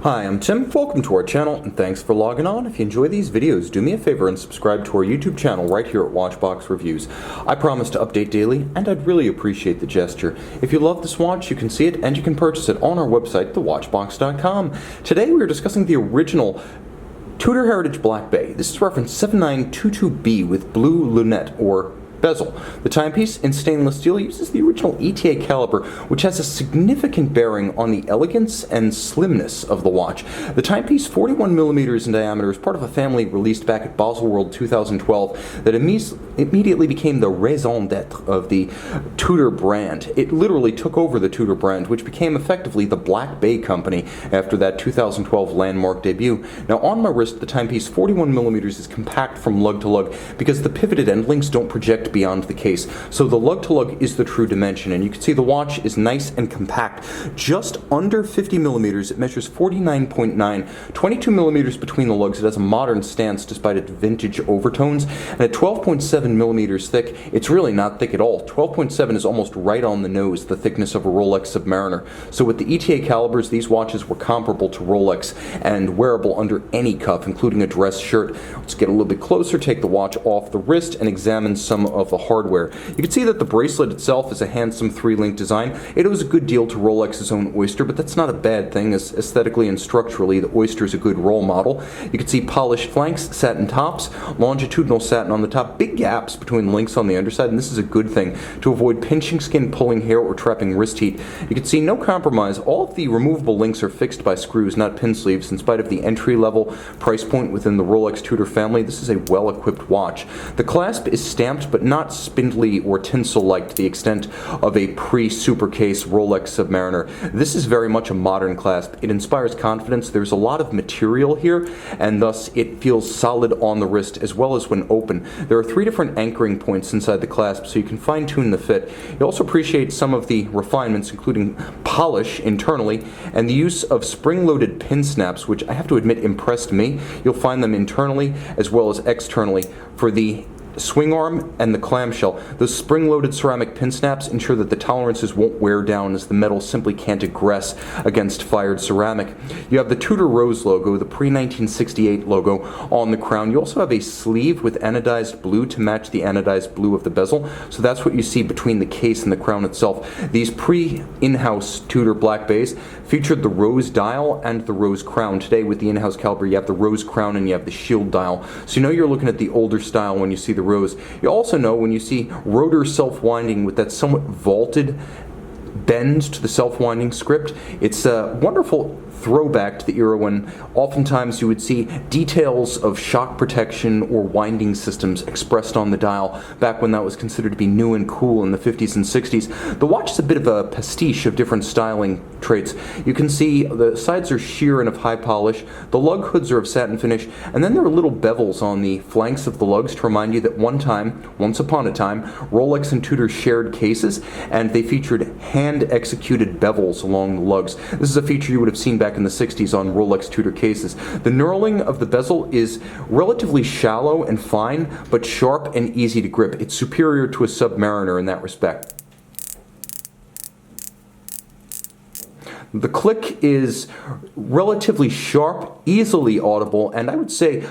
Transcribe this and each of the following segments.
Hi, I'm Tim. Welcome to our channel and thanks for logging on. If you enjoy these videos, do me a favor and subscribe to our YouTube channel right here at Watchbox Reviews. I promise to update daily and I'd really appreciate the gesture. If you love this watch, you can see it and you can purchase it on our website, thewatchbox.com. Today we are discussing the original Tudor Heritage Black Bay. This is reference 7922B with blue lunette or bezel. The timepiece in stainless steel uses the original ETA caliber, which has a significant bearing on the elegance and slimness of the watch. The timepiece, 41mm in diameter, is part of a family released back at Baselworld 2012 that immediately became the raison d'etre of the Tudor brand. It literally took over the Tudor brand, which became effectively the Black Bay company after that 2012 landmark debut. Now on my wrist, the timepiece 41mm is compact from lug to lug because the pivoted end links don't project beyond the case. So the lug to lug is the true dimension, and you can see the watch is nice and compact. Just under 50mm, it measures 49.9, 22mm between the lugs. It has a modern stance despite its vintage overtones, and at 12.7mm thick, it's really not thick at all. 12.7 is almost right on the nose, the thickness of a Rolex Submariner. So with the ETA calibers, these watches were comparable to Rolex and wearable under any cuff, including a dress shirt. Let's get a little bit closer, take the watch off the wrist, and examine some of the hardware. You can see that the bracelet itself is a handsome 3-link design. It was a good deal to Rolex's own Oyster, but that's not a bad thing, as aesthetically and structurally the Oyster is a good role model. You can see polished flanks, satin tops, longitudinal satin on the top, big gaps between links on the underside, and this is a good thing to avoid pinching skin, pulling hair, or trapping wrist heat. You can see no compromise. All of the removable links are fixed by screws, not pin sleeves. In spite of the entry-level price point within the Rolex Tudor family, this is a well-equipped watch. The clasp is stamped but not spindly or tinsel-like to the extent of a pre-supercase Rolex Submariner. This is very much a modern clasp. It inspires confidence. There's a lot of material here, and thus it feels solid on the wrist as well as when open. There are 3 different anchoring points inside the clasp, so you can fine-tune the fit. You also appreciate some of the refinements, including polish internally and the use of spring-loaded pin snaps, which I have to admit impressed me. You'll find them internally as well as externally for the swing arm and the clamshell. Those spring-loaded ceramic pin snaps ensure that the tolerances won't wear down, as the metal simply can't aggress against fired ceramic. You have the Tudor Rose logo, the pre-1968 logo on the crown. You also have a sleeve with anodized blue to match the anodized blue of the bezel, so that's what you see between the case and the crown itself. These pre-in-house Tudor Black Bays featured the rose dial and the rose crown. Today with the in-house caliber, you have the rose crown and you have the shield dial, so you know you're looking at the older style when you see the rose. You also know when you see rotor self-winding with that somewhat vaulted bend to the self-winding script. It's a wonderful throwback to the era when oftentimes you would see details of shock protection or winding systems expressed on the dial, back when that was considered to be new and cool in the 50s and 60s. The watch is a bit of a pastiche of different styling traits. You can see the sides are sheer and of high polish, the lug hoods are of satin finish, and then there are little bevels on the flanks of the lugs to remind you that once upon a time, Rolex and Tudor shared cases, and they featured hand-executed bevels along the lugs. This is a feature you would have seen back in the 60s on Rolex Tudor cases. The knurling of the bezel is relatively shallow and fine, but sharp and easy to grip. It's superior to a Submariner in that respect. The click is relatively sharp, easily audible, and I would say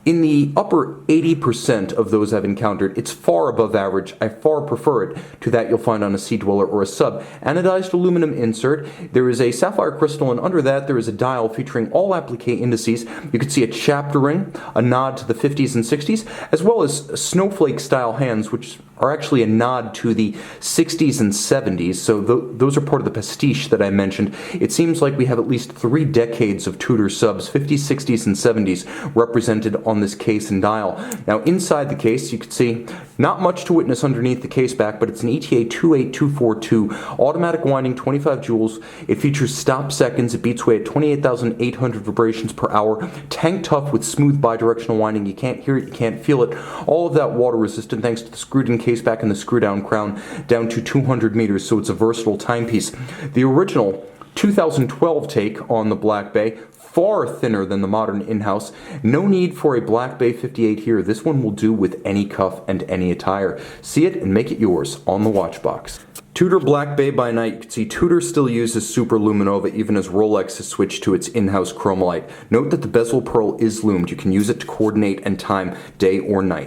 in the upper 80% of those I've encountered, it's far above average. I far prefer it to that you'll find on a Sea Dweller or a Sub. Anodized aluminum insert. There is a sapphire crystal, and under that there is a dial featuring all applique indices. You can see a chapter ring, a nod to the 50s and 60s, as well as snowflake-style hands, which are actually a nod to the 60s and 70s, so those are part of the pastiche that I mentioned. It seems like we have at least 3 decades of Tudor subs, 50s, 60s, and 70s, represented on this case and dial. Now inside the case, you can see not much to witness underneath the case back, but it's an ETA 28242, automatic winding, 25 joules. It features stop seconds. It beats away at 28,800 vibrations per hour. Tank tough with smooth bi-directional winding. You can't hear it, you can't feel it. All of that water resistant thanks to the screwed-in case back and the screw-down crown down to 200 meters, so it's a versatile timepiece. The original 2012 take on the Black Bay, far thinner than the modern in-house. No need for a Black Bay 58 here. This one will do with any cuff and any attire. See it and make it yours on the Watchbox. Tudor Black Bay by night. You can see Tudor still uses super luminova even as Rolex has switched to its in-house chromolite. Note that the bezel pearl is loomed. You can use it to coordinate and time day or night.